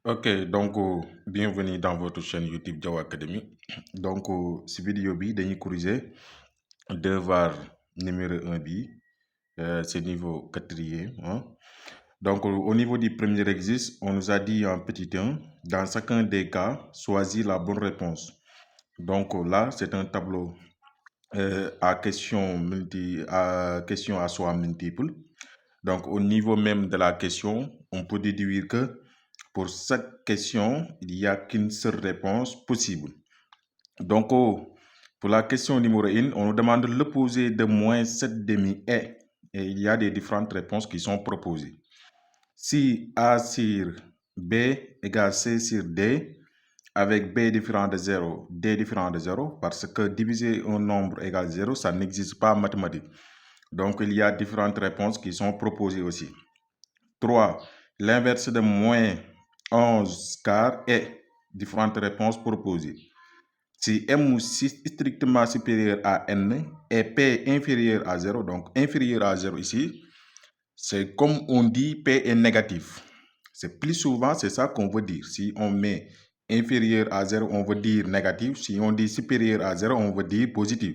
Ok, donc bienvenue dans votre chaîne YouTube Diaw Academy. Donc cette vidéo bi dañuy corriger devoir numéro 1 bi, c'est niveau quatrième. Hein. Donc au niveau du premier exercice, on nous a dit en petit 1, dans chacun des cas, choisis la bonne réponse. Donc là, c'est un tableau à question à choix multiple. Donc au niveau même de la question, on peut déduire que pour cette question, il n'y a qu'une seule réponse possible. Donc, pour la question numéro 1, on nous demande l'opposé de moins 7 demi est. Et il y a des différentes réponses qui sont proposées. Si A sur B égale C sur D, avec B différent de 0, D différent de 0, parce que diviser un nombre égale 0, ça n'existe pas en mathématiques. Donc, il y a différentes réponses qui sont proposées aussi. 3. L'inverse de moins 11 quart est différentes réponses proposées. Si M strictement supérieur à N et P inférieur à 0, donc inférieur à 0 ici, c'est comme on dit P est négatif. C'est plus souvent, c'est ça qu'on veut dire. Si on met inférieur à 0, on veut dire négatif. Si on dit supérieur à 0, on veut dire positif.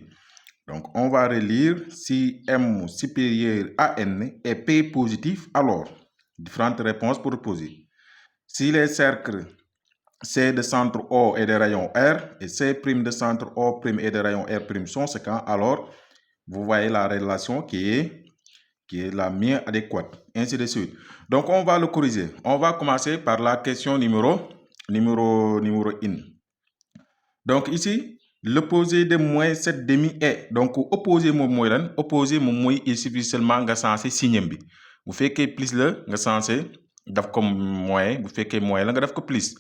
Donc, on va relire si M supérieur à N et P positif, alors, différentes réponses proposées. Si les cercles C de centre O et de rayon R et C' de centre O' et de rayon R' sont séquents, alors vous voyez la relation qui est la mieux adéquate, ainsi de suite. Donc, on va le corriger. On va commencer par la question numéro 1. Donc, ici, l'opposé de moins 7 demi est. Donc, opposé moom mooy lan opposé moom mooy il suffit seulement nga sensé signe bi bu fekkee plus la nga sensé daf ko moins bu fekkee moins la nga def ko plus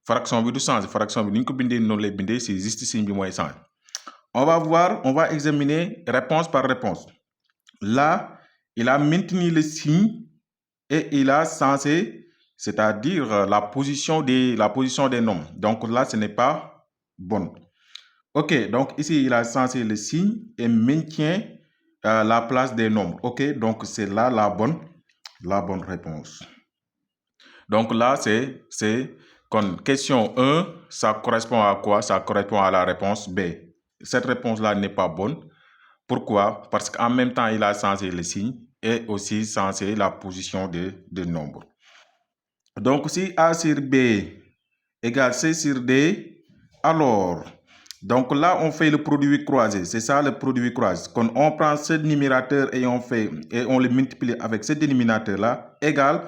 fraction bi du changer fraction bi ni ñu ko bindee noonu lay bindee c'est juste signe bi mooy changer. On va examiner réponse par réponse. Là, il a maintenu le signe et il a changé, c'est-à-dire la position des nombres. Donc là, ce n'est pas bon. Ok, donc ici, il a changé le signe et maintient la place des nombres. Ok, donc c'est là la bonne réponse. Donc là, c'est comme question 1, ça correspond à quoi? Ça correspond à la réponse B. Cette réponse-là n'est pas bonne. Pourquoi? Parce qu'en même temps, il a changé le signe et aussi changé la position de nombres. Donc, si A sur B égale C sur D, alors, donc là, on fait le produit croisé. C'est ça le produit croisé. Quand on prend ce numérateur et on le multiplie avec ce dénominateur-là, égal,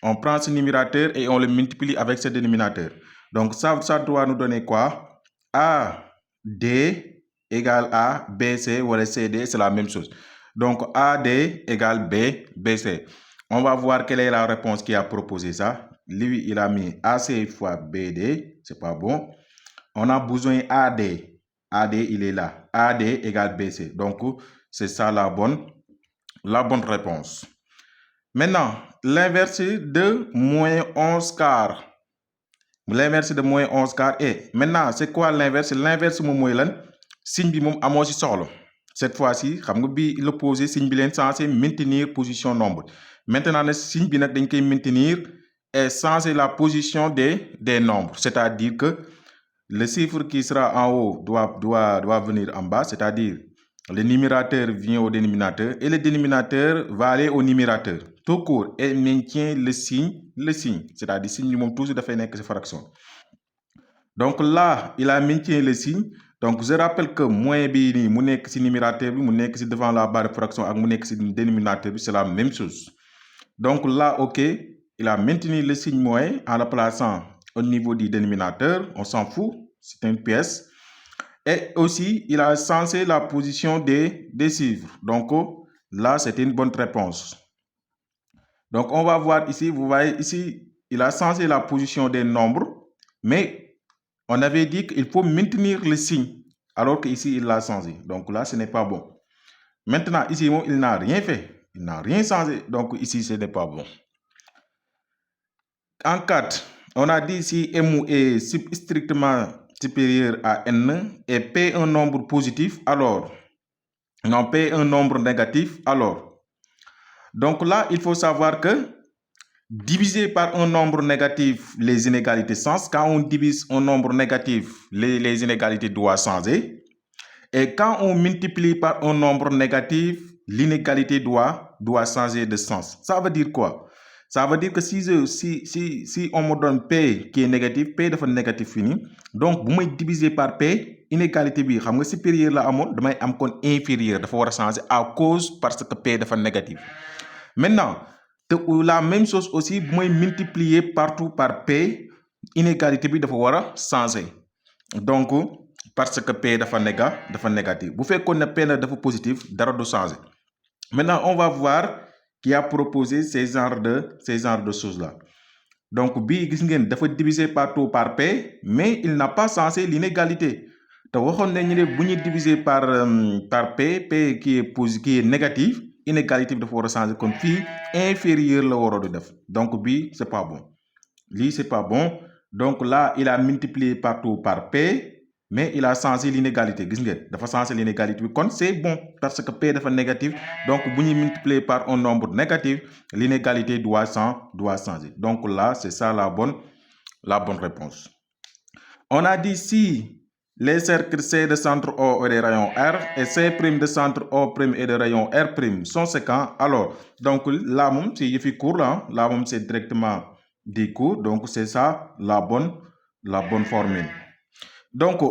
on prend ce numérateur et on le multiplie avec ce dénominateur. Donc, ça doit nous donner quoi? A, D égale A, B, C, ou C, D, c'est la même chose. Donc, AD égale B, BC. On va voir quelle est la réponse qui a proposé ça. Lui, il a mis AC fois BD, c'est pas bon. On a besoin AD. AD, il est là. AD égale BC. Donc, c'est ça la bonne réponse. Maintenant, l'inverse de moins 11 quart. L'inverse de moins 11 quart est. Maintenant, c'est quoi l'inverse? L'inverse, moom mooy lan signe bi moom amoo ci soxla. Cette fois-ci, xam nga bi l'opposé signe bi leen censé maintenir position nombre. Maintenant, le signe bi nag dañ koy maintenir et changer la position des nombres. C'est-à-dire que le chiffre qui sera en haut doit venir en bas. C'est-à-dire le numérateur vient au dénominateur et le dénominateur va aller au numérateur. Tout court, et maintient le signe. C'est-à-dire le signe du monde toujours dafay nekk ci fraction. Donc là, il a maintenu le signe. Donc, je rappelle que moins bi nii mu nekk ci numérateur bi mu nekk ci devant la barre de fraction ak mu nekk ci dénominateur bi, c'est la même chose. Donc là, ok, il a maintenu le signe moins en le plaçant au niveau du dénominateur. On s'en fout, c'est une pièce. Et aussi, il a changé la position des chiffres. Donc là, c'est une bonne réponse. Donc, on va voir ici, vous voyez ici, il a changé la position des nombres, mais on avait dit qu'il faut maintenir le signe, alors qu'ici, il l'a changé. Donc là, ce n'est pas bon. Maintenant, ici, il n'a rien fait. Il n'a rien changé. Donc ici, ce n'est pas bon. En 4, on a dit si M est strictement supérieur à N et P un nombre positif, alors, non, P un nombre négatif, alors. Donc là, il faut savoir que diviser par un nombre négatif les inégalités sens. Quand on divise un nombre négatif, les inégalités doivent changer. Et quand on multiplie par un nombre négatif, l'inégalité doit changer de sens. Ça veut dire quoi? Ça veut dire que si on me donne P qui est négatif, P est négatif fini. Donc, si je diviser par P, inégalité bi, xam nga supérieur la amone, damay am kon inférieur, dafa wara changer à cause parce que P est négatif. Maintenant, la même chose aussi, si je multiplier partout par P, inégalité bi dafa wara changer. Donc, parce que P dafa négatif. Bu fekkoon ne P dafa positif, dara du changer. Maintenant, on va voir qui a proposé ces genres de choses-là. Donc, bi gis ngeen dafa diviser partout par P, mais il n'a pas changé l'inégalité. te waxoon nañu ne bu ñu diviser par P qui est négatif, inégalité bi dafa war a changer kon fii inférieur la waroon di def. Donc bi c'est pas bon. Lii c'est pas bon. Donc là, il a multiplié partout par P, mais il a changé l'inégalité. Gis ngeen dafa changer l'inégalité bi kon c'est bon parce que P dafa négatif. Donc bu ñu multiplier par un nombre négatif, l'inégalité doit changer. Donc là, c'est ça la bonne réponse. On a dit si les cercles C de centre O et de rayon R et C' de centre O' et de rayon R' sont séquents, alors, donc là, c'est il court là, là, c'est directement des cours, donc c'est ça la bonne formule. Donc,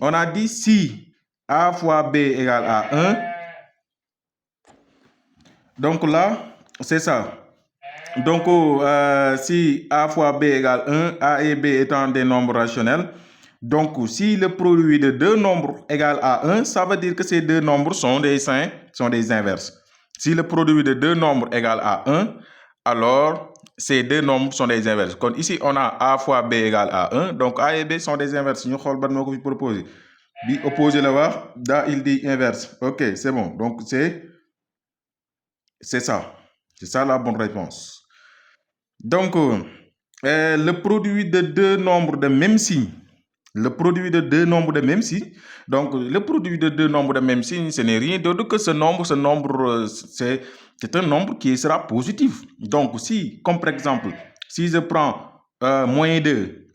on a dit si A fois B égale à 1, donc là, c'est ça. Donc, si A fois B égale 1, A et B étant des nombres rationnels, donc si le produit de deux nombres égale à 1, ça veut dire que ces deux nombres sont des inverses. Si le produit de deux nombres égale à 1, alors ces deux nombres sont des inverses. Donc ici, on a A fois B égale à 1, donc A et B sont des inverses. Nous allons proposer. B opposé là-bas, là il dit inverse. Ok, c'est bon. Donc c'est ça. C'est ça la bonne réponse. Donc, le produit de deux nombres de même signe. Le produit de deux nombres de même signe. Donc, le produit de deux nombres de même signe, ce n'est rien d'autre que ce nombre, c'est un nombre qui sera positif. Donc, si, comme par exemple, si je prends moins 2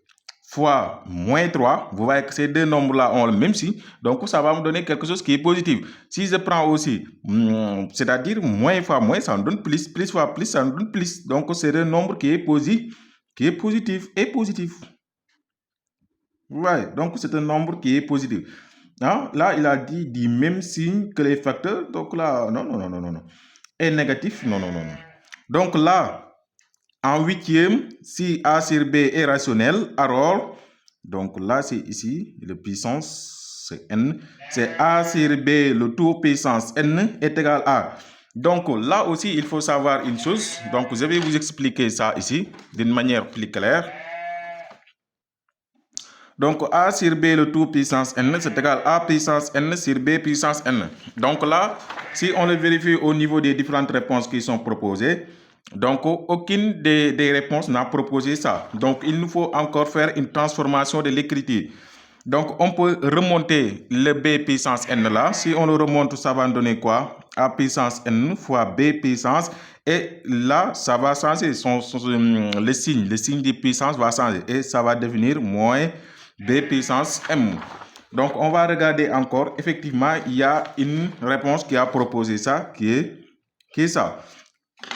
fois moins 3, vous voyez que ces deux nombres-là ont le même signe. Donc, ça va me donner quelque chose qui est positif. Si je prends aussi, c'est-à-dire moins fois moins, ça me donne plus. Plus fois plus, ça me donne plus. Donc, c'est un nombre qui est positif et positif. Ouais, donc c'est un nombre qui est positif. Hein? Là, il a dit du même signe que les facteurs. Donc là, non. Et négatif, non. Donc là, en huitième, si A sur B est rationnel, alors, donc là, c'est ici, le puissance, c'est N. C'est A sur B, le tout puissance N est égal à. Donc là aussi, il faut savoir une chose. Donc, je vais vous expliquer ça ici d'une manière plus claire. Donc, A sur B, le tout puissance N, c'est égal à A puissance N sur B puissance N. Donc là, si on le vérifie au niveau des différentes réponses qui sont proposées, donc aucune des réponses n'a proposé ça. Donc, il nous faut encore faire une transformation de l'écriture. Donc, on peut remonter le B puissance N là. Si on le remonte, ça va donner quoi? A puissance N fois B puissance. Et là, ça va changer. Le signe de puissance va changer. Et ça va devenir moins B puissance M. Donc, on va regarder encore. Effectivement, il y a une réponse qui a proposé ça, qui est ça.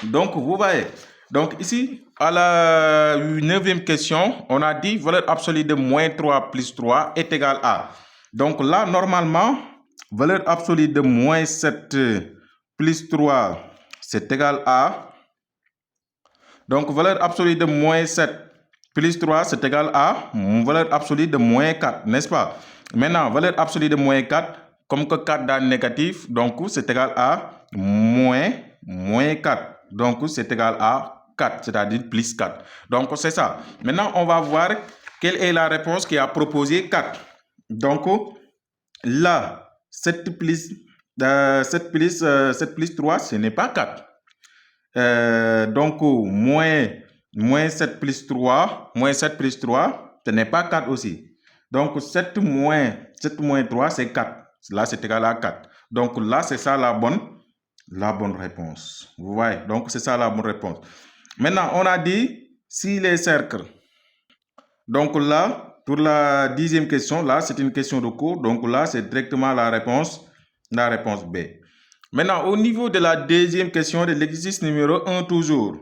Donc, vous voyez. Donc, ici, à la 9e question, on a dit valeur absolue de moins 3 plus 3 est égal à. Donc là, normalement, valeur absolue de moins 7 plus 3, c'est égal à. Donc, valeur absolue de moins 7 plus 3, c'est égal à valeur absolue de moins 4, n'est-ce pas? Maintenant, valeur absolue de moins 4, comme que 4 dans le négatif, donc c'est égal à moins 4. Donc, c'est égal à 4, c'est-à-dire plus 4. Donc, c'est ça. Maintenant, on va voir quelle est la réponse qui a proposé 4. Donc, là, 7 plus 3, ce n'est pas 4. Donc, moins 7 plus 3, ce n'est pas 4 aussi. Donc, 7 moins 3, c'est 4. Là, c'est égal à 4. Donc, là, c'est ça la bonne réponse. Vous voyez? Donc, c'est ça la bonne réponse. Maintenant, on a dit si les cercles. Donc là, pour la 10e question, là, c'est une question de cours. Donc là, c'est directement la réponse B. Maintenant, au niveau de la 2e question de l'exercice numéro 1 toujours,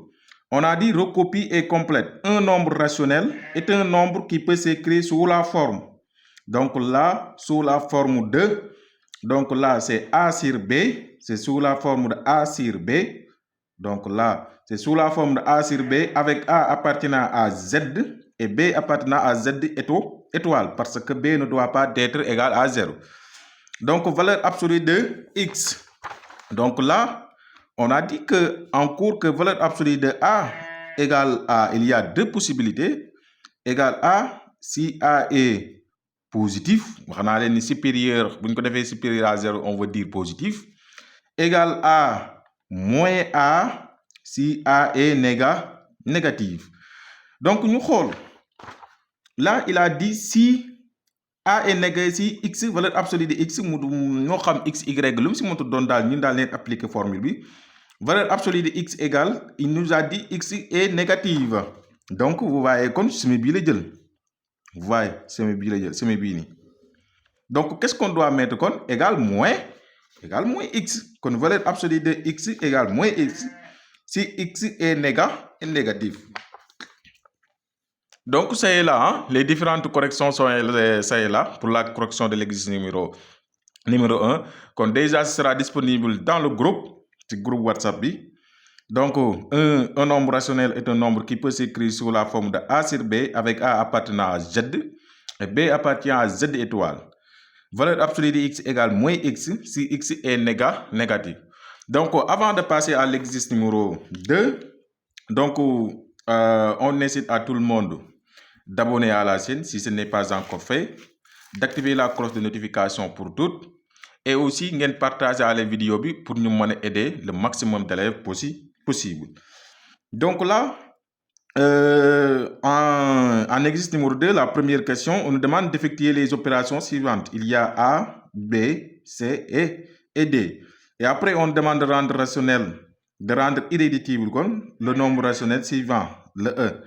on a dit recopie et complète. Un nombre rationnel est un nombre qui peut s'écrire sous la forme. Donc là, sous la forme de, donc là, c'est A sur B, c'est sous la forme de A sur B. Donc là, c'est sous la forme de A sur B avec A appartenant à Z et B appartenant à Z étoile parce que B ne doit pas être égal à 0. Donc, valeur absolue de X. Donc là, on a dit en cours que valeur absolue de A égale à, il y a deux possibilités, égale à si A est positif, supérieur, supérieur à 0, on veut dire positif, égale à moins A si A est négatif. Donc, nous regardons. Là, il a dit si A est négatif, si X, valeur absolue de X, nous avons X, Y, nous avons appliqué formule. Valeur absolue de X égale, il nous a dit X est négative. Donc, vous voyez comme c'est mes billets. Vous voyez, c'est mes billets. Donc, qu'est-ce qu'on doit mettre comme égal moins X. Quand valeur absolue de X égale moins X, si X est négatif. Donc, ça est là, hein? Les différentes corrections sont ça est là pour la correction de l'exercice numéro 1. Quand déjà, ce sera disponible dans le groupe WhatsApp. Donc, un nombre rationnel est un nombre qui peut s'écrire sous la forme de A sur B avec A appartenant à Z et B appartient à Z étoile. Valeur absolue de X égale moins X si X est négatif. Donc, avant de passer à l'exercice numéro 2, donc, on incite à tout le monde d'abonner à la chaîne si ce n'est pas encore fait, d'activer la cloche de notification pour toutes et aussi de partager les vidéos pour nous aider le maximum d'élèves possible. Donc là, en exercice numéro 2, la première question, on nous demande d'effectuer les opérations suivantes. Il y a A, B, C et D. Et après, on demande de rendre rationnel, de rendre irréductible le nombre rationnel suivant, le E.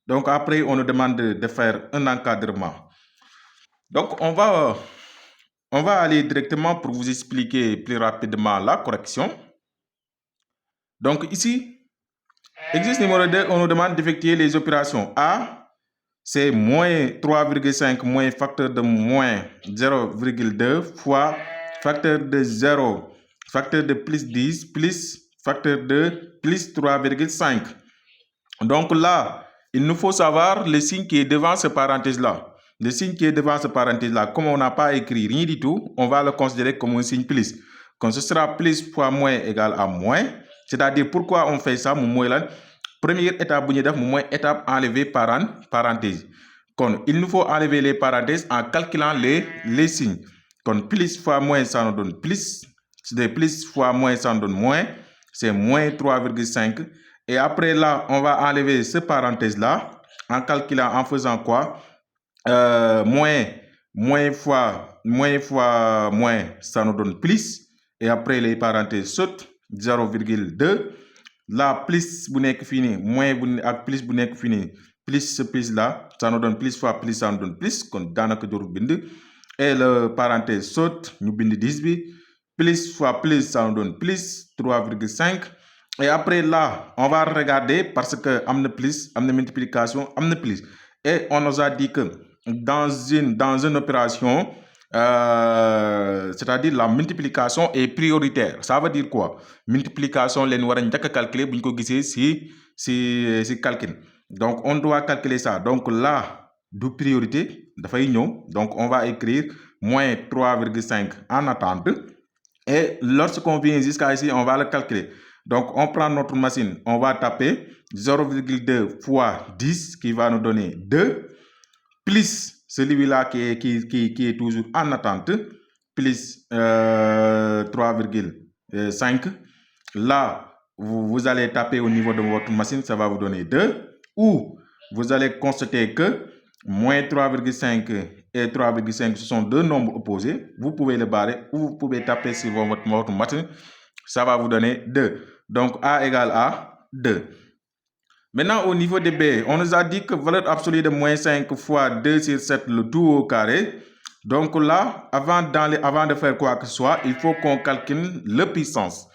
Donc après, on nous demande de faire un encadrement. Donc, on va aller directement pour vous expliquer plus rapidement la correction. Donc ici, exercice numéro 2, on nous demande d'effectuer les opérations. A, c'est moins 3,5 moins facteur de moins 0,2 fois facteur de 0, facteur de plus 10 plus facteur de plus 3,5. Donc là, il nous faut savoir le signe qui est devant ce parenthèse-là. Le signe qui est devant ce parenthèse-là, comme on n'a pas écrit rien du tout, on va le considérer comme un signe plus. Quand ce sera plus fois moins égale à moins, c'est-à-dire pourquoi on fait ça, première étape, étape enlever parenthèse. Quand il nous faut enlever les parenthèses en calculant les signes. Quand plus fois moins, ça nous donne plus. C'est plus fois moins, ça nous donne moins. C'est moins 3,5. Et après là, on va enlever ce parenthèse-là en calculant, en faisant quoi? Moins fois moins, ça nous donne plus. Et après, les parenthèses sautent, 0,2. Là, plus bu nek fini, moins ak plus bu nek fini, plus ce plus là, ça nous donne plus fois plus, ça nous donne plus. Kon danaka jorul bind. Et le parenthèse saute, nous bind 10 bi. Plus fois plus, ça nous donne plus, 3,5. Et après là, on va regarder parce que amne plus, amne multiplication, amne plus. Et on nous a dit que dans une opération, c'est-à-dire la multiplication est prioritaire. Ça veut dire quoi? Multiplication, les noirs calculer, si calcul. Donc, on doit calculer ça. Donc là, de priorité, donc on va écrire moins 3,5 en attente. Et lorsqu'on vient jusqu'à ici, on va le calculer. Donc, on prend notre machine, on va taper 0,2 fois 10 qui va nous donner 2, plus celui-là qui est toujours en attente, plus 3,5. Là, vous allez taper au niveau de votre machine, ça va vous donner 2. Ou vous allez constater que moins 3,5 et 3,5, ce sont deux nombres opposés. Vous pouvez le barrer ou vous pouvez taper sur votre machine. Ça va vous donner 2. Donc, A égale à 2. Maintenant, au niveau de B, on nous a dit que valeur absolue de moins 5 fois 2 sur 7, le tout au carré. Donc là, avant de faire quoi que ce soit, il faut qu'on calcule le puissance.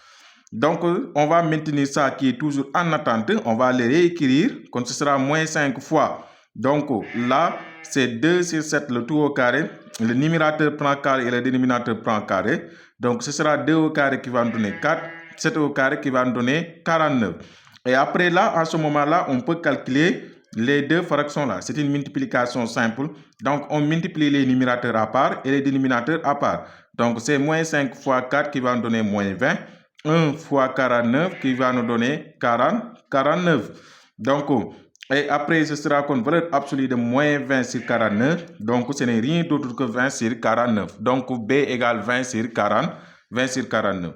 Donc, on va maintenir ça qui est toujours en attente. On va le réécrire. Comme ce sera moins 5 fois. Donc là, c'est 2 sur 7, le tout au carré. Le numérateur prend carré et le dénominateur prend carré. Donc, ce sera 2 au carré qui va nous donner 4. 7 au carré qui va nous donner 49. Et après là, en ce moment-là, on peut calculer les deux fractions-là. C'est une multiplication simple. Donc, on multiplie les numérateurs à part et les dénominateurs à part. Donc, c'est moins 5 fois 4 qui va nous donner moins 20. 1 fois 49 qui va nous donner 49. Donc, et après, ce sera une valeur absolue de moins 20 sur 49. Donc, ce n'est rien d'autre que 20 sur 49. Donc, B égale 20 sur 49.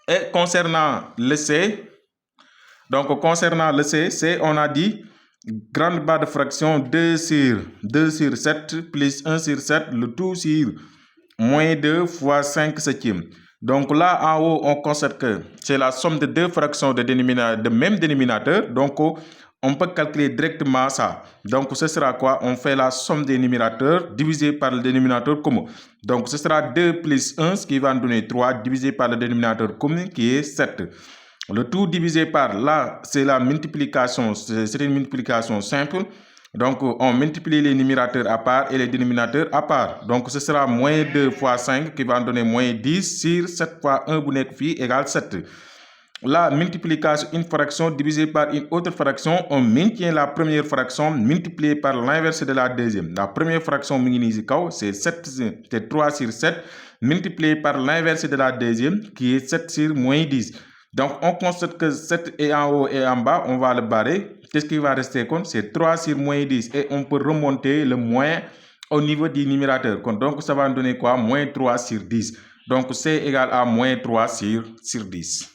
Et concernant le C, C, on a dit grande barre de fraction 2 sur 7 plus 1 sur 7, le tout sur moins 2 fois 5 septièmes. Donc là, en haut, on constate que c'est la somme de deux fractions de même dénominateur. Donc, on peut calculer directement ça. Donc, ce sera quoi? On fait la somme des numérateurs divisé par le dénominateur commun. Donc, ce sera 2 plus 1, ce qui va nous donner 3, divisé par le dénominateur commun qui est 7. Le tout divisé par là, c'est la multiplication, c'est une multiplication simple. Donc, on multiplie les numérateurs à part et les dénominateurs à part. Donc, ce sera moins 2 fois 5 qui va donner moins 10 sur 7 fois 1 bu nekk fii égale 7. La multiplication, une fraction divisée par une autre fraction, on maintient la première fraction multipliée par l'inverse de la deuxième. La première fraction, c'est 3 sur 7 multiplié par l'inverse de la deuxième qui est 7 sur moins 10. Donc, on constate que 7 est en haut et en bas, on va le barrer. Qu'est-ce qui va rester compte? C'est 3 sur moins 10 et on peut remonter le moins au niveau du numérateur. Donc, ça va nous donner quoi? Moins 3 sur 10. Donc, c'est égal à moins 3 sur 10.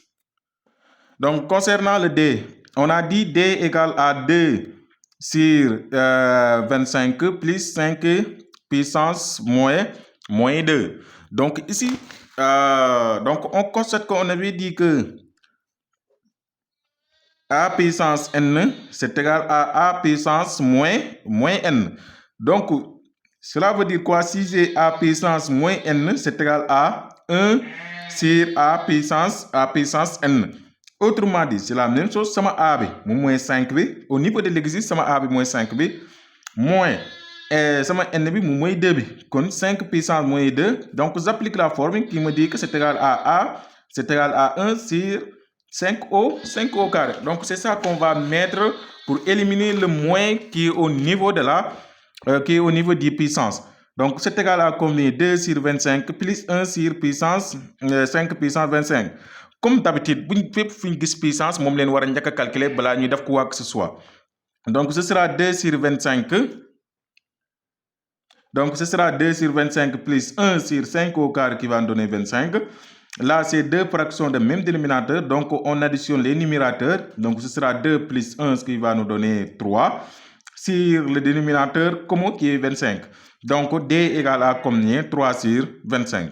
Donc, concernant le D, on a dit D égale à 2 sur 25 plus 5 puissance moins 2. Donc, ici, donc on constate qu'on avait dit que A puissance n, c'est égal à A puissance moins n. Donc, cela veut dire quoi? Si j'ai A puissance moins n, c'est égal à 1 sur A puissance n. Autrement dit, c'est la même chose, sama A bi, moins 5 bi. Au niveau de l'exercice, sama A bi, moins 5 bi, moins sama n bi, moins 2 bi. Comme 5 puissance moins 2. Donc, j'applique la formule qui me dit que c'est égal à A, c'est égal à 1 sur 5 au carré. Donc, c'est ça qu'on va mettre pour éliminer le moins qui est au niveau du puissance. Donc, c'est égal à combien? 2 sur 25 plus 1 sur puissance 5 puissance 25. Comme d'habitude, si vous avez une puissance, vous devez calculer quoi que ce soit. Donc, ce sera 2 sur 25. Donc, ce sera 2 sur 25 plus 1 sur 5 au carré qui va nous donner 25. Là, c'est deux fractions de même dénominateur. Donc, on additionne les numérateurs. Donc, ce sera 2 plus 1, ce qui va nous donner 3. Sur le dénominateur commun qui est 25. Donc, D égale à combien? 3 sur 25.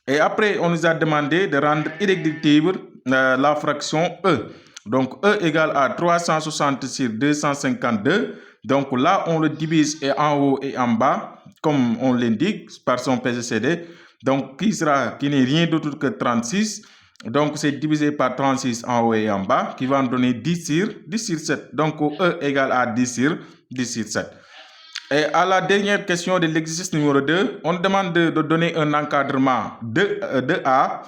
Et après, on nous a demandé de rendre irréductible la fraction E. Donc, E égale à 360 sur 252. Donc, là, on le divise en haut et en bas, comme on l'indique par son PGCD. Donc, qui n'est rien d'autre que 36. Donc, c'est divisé par 36 en haut et en bas, qui va nous donner 10 sur 7. Donc, E égale à 10 sur 7. Et à la dernière question de l'exercice numéro 2, on demande de donner un encadrement de A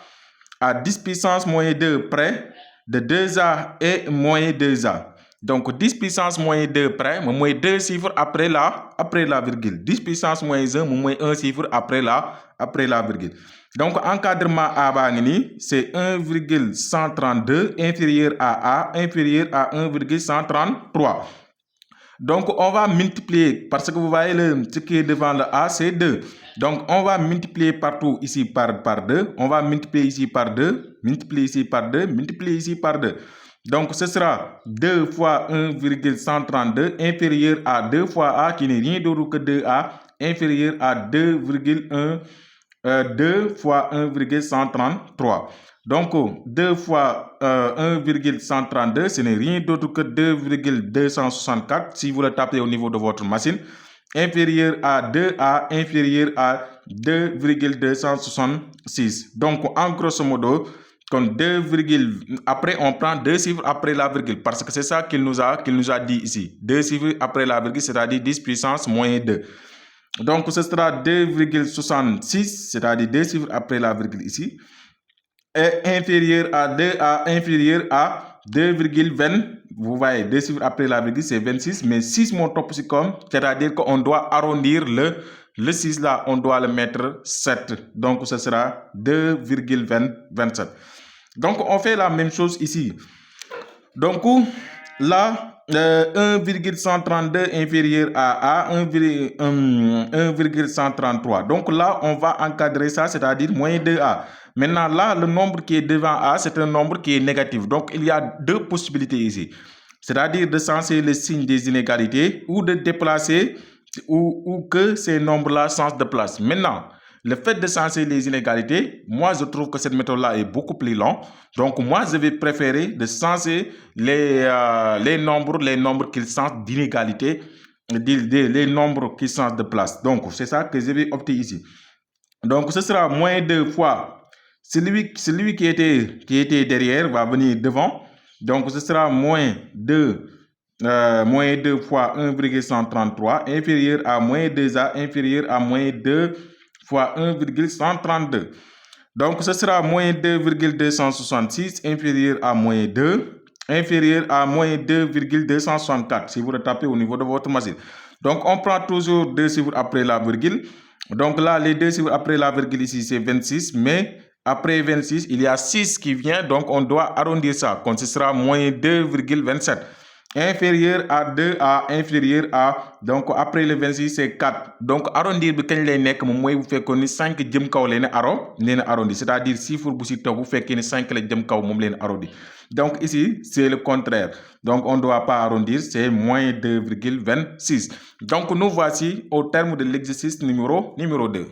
à 10 puissance moins 2 près de 2A et moins 2A. Donc, 10 puissance moins 2 près, moins 2 chiffres après la virgule. 10 puissance moins 1, moins 1 chiffre après la virgule. Donc, encadrement A, c'est 1,132 inférieur à A, inférieur à 1,133. Donc, on va multiplier, parce que vous voyez ce qui est devant le A, c'est 2. Donc, on va multiplier partout ici par 2. On va multiplier ici par 2, multiplier ici par 2, multiplier ici par 2. Donc, ce sera 2 fois 1,132 inférieur à 2 fois A, qui n'est rien d'autre que 2A, inférieur à 2 fois 1,133. Donc, 2 fois 1,132, ce n'est rien d'autre que 2,264 si vous le tapez au niveau de votre machine, inférieur à 2A, inférieur à 2,266. Donc, en grosso modo, comme 2, après on prend deux chiffres après la virgule, parce que c'est ça qu'il nous a dit ici. Deux chiffres après la virgule, c'est-à-dire 10 puissance moins 2. Donc, ce sera 2,66, c'est-à-dire deux chiffres après la virgule ici, est inférieur à 2A, inférieur à 2,20. Vous voyez, deux chiffres après la virgule, c'est 26, mais 6 mon top comme, c'est-à-dire qu'on doit arrondir le 6 là, on doit le mettre 7. Donc, ce sera 2,27. Donc, on fait la même chose ici. Donc, là, 1,132 inférieur à 1,133. Donc là, on va encadrer ça, c'est-à-dire moins 2A. Maintenant, là, le nombre qui est devant A, c'est un nombre qui est négatif. Donc, il y a deux possibilités ici. C'est-à-dire de changer le signe des inégalités ou de déplacer ou que ces nombres-là changent de place. Maintenant, le fait de changer les inégalités, moi, je trouve que cette méthode-là est beaucoup plus longue. Donc, moi, je vais préférer de changer les nombres qui changent d'inégalité, les nombres qui changent de place. Donc, c'est ça que je vais opter ici. Donc, ce sera moins 2 fois. Celui qui était derrière va venir devant. Donc, ce sera moins 2 fois 1,133 inférieur à moins 2A inférieur à moins 2 fois 1,132. Donc, ce sera moins 2,266 inférieur à moins 2 inférieur à moins 2,264 si vous le tapez au niveau de votre machine. Donc, on prend toujours deux chiffres après la virgule. Donc là, les deux chiffres après la virgule ici, c'est 26, mais après 26, il y a 6 qui vient, donc on doit arrondir ça. Donc, ce sera moins 2,27. Inférieur à 2A, inférieur à, donc après le 26, c'est 4. Donc, arrondir, quand les nek, vous faites qu'on 5 djem kaw len arrondi. C'est-à-dire, si vous vous faites qu'on 5 les djem kaw arrondi. Donc, ici, c'est le contraire. Donc, on ne doit pas arrondir, c'est moins 2,26. Donc, nous voici au terme de l'exercice numéro 2.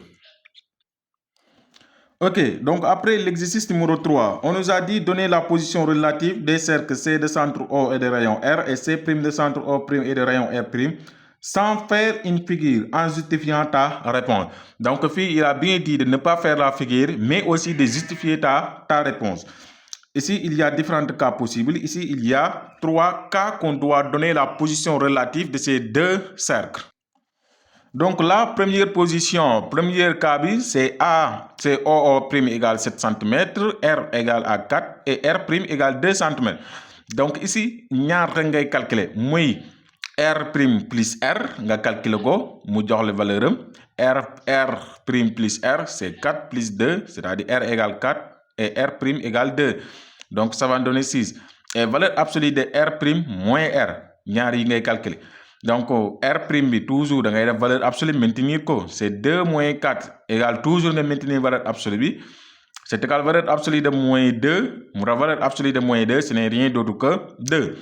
Ok, donc après l'exercice numéro 3, on nous a dit donner la position relative des cercles C de centre O et de rayon R et C' de centre O' et de rayon R', sans faire une figure en justifiant ta réponse. Donc, il a bien dit de ne pas faire la figure, mais aussi de justifier ta réponse. Ici, il y a différents cas possibles. Ici, il y a 3 cas qu'on doit donner la position relative de ces deux cercles. Donc, la première position, premier cas, c'est A, c'est O' égale 7 cm, R égale à 4 et R' égale 2 cm. Donc, ici, ñaar rek ngay calculer. Muy R' plus R, nga calculer ko, mu jox la valeur. R' plus R, c'est 4 plus 2, c'est-à-dire R égale 4 et R' égale 2. Donc, ça va donner 6. Et valeur absolue de R' moins R, ñaar yi ngay calculer. Donc, R' toujours, dans la valeur absolue, maintenir quoi. C'est 2 moins 4 égale toujours de maintenir la valeur absolue. C'est égal à la valeur absolue de moins 2. La valeur absolue de moins 2, ce n'est rien d'autre que 2.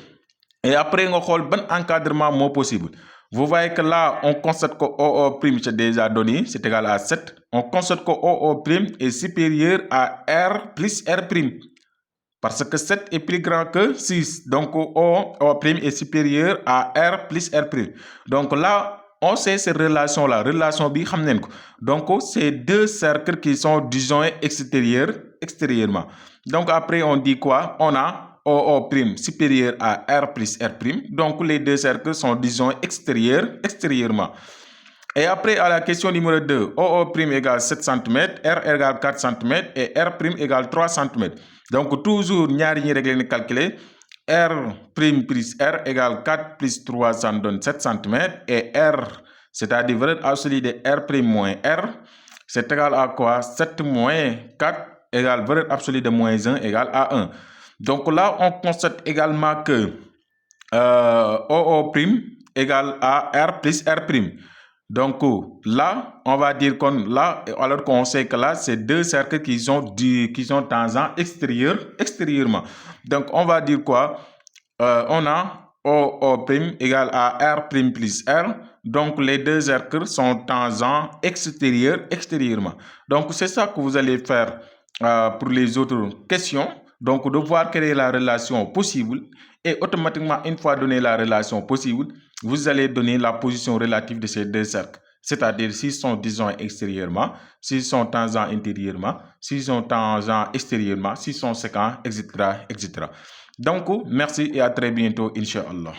Et après, on a un encadrement possible. Vous voyez que là, on constate que OO' c'est déjà donné, c'est égal à 7. On constate que OO' est supérieur à R plus R'. Parce que 7 est plus grand que 6. Donc, O' est supérieur à R plus R'. Donc là, on sait ces relations-là. Relation bi, donc, c'est deux cercles qui sont disjoints extérieurement. Donc, après, on dit quoi? On a OO' supérieur à R plus R'. Donc, les deux cercles sont disjoints extérieurement. Et après, à la question numéro 2, OO' égale 7 cm, R égale 4 cm et R' égale 3 cm. Donc, toujours, ñaari ñi régler calculer. R' plus R égale 4 plus 3, ça donne 7 cm. Et R, c'est-à-dire valeur absolue de R' moins R, c'est égal à quoi? 7 moins 4 égale valeur absolue de moins 1 égale à 1. Donc là, on constate également que OO' égale à R plus R'. Donc là, on va dire alors qu'on sait que là, c'est deux cercles qui sont tangents extérieurement. Donc on va dire quoi? On a OO' égale à R' plus R. Donc les deux cercles sont tangents extérieurement. Donc c'est ça que vous allez faire pour les autres questions. Donc, de voir quelle est la relation possible. Et automatiquement, une fois donné la relation possible, vous allez donner la position relative de ces deux cercles. C'est-à-dire s'ils sont disjoints extérieurement, s'ils sont tangents intérieurement, s'ils sont tangents extérieurement, s'ils sont séquents, etc., etc. Donc, merci et à très bientôt, Inch'Allah.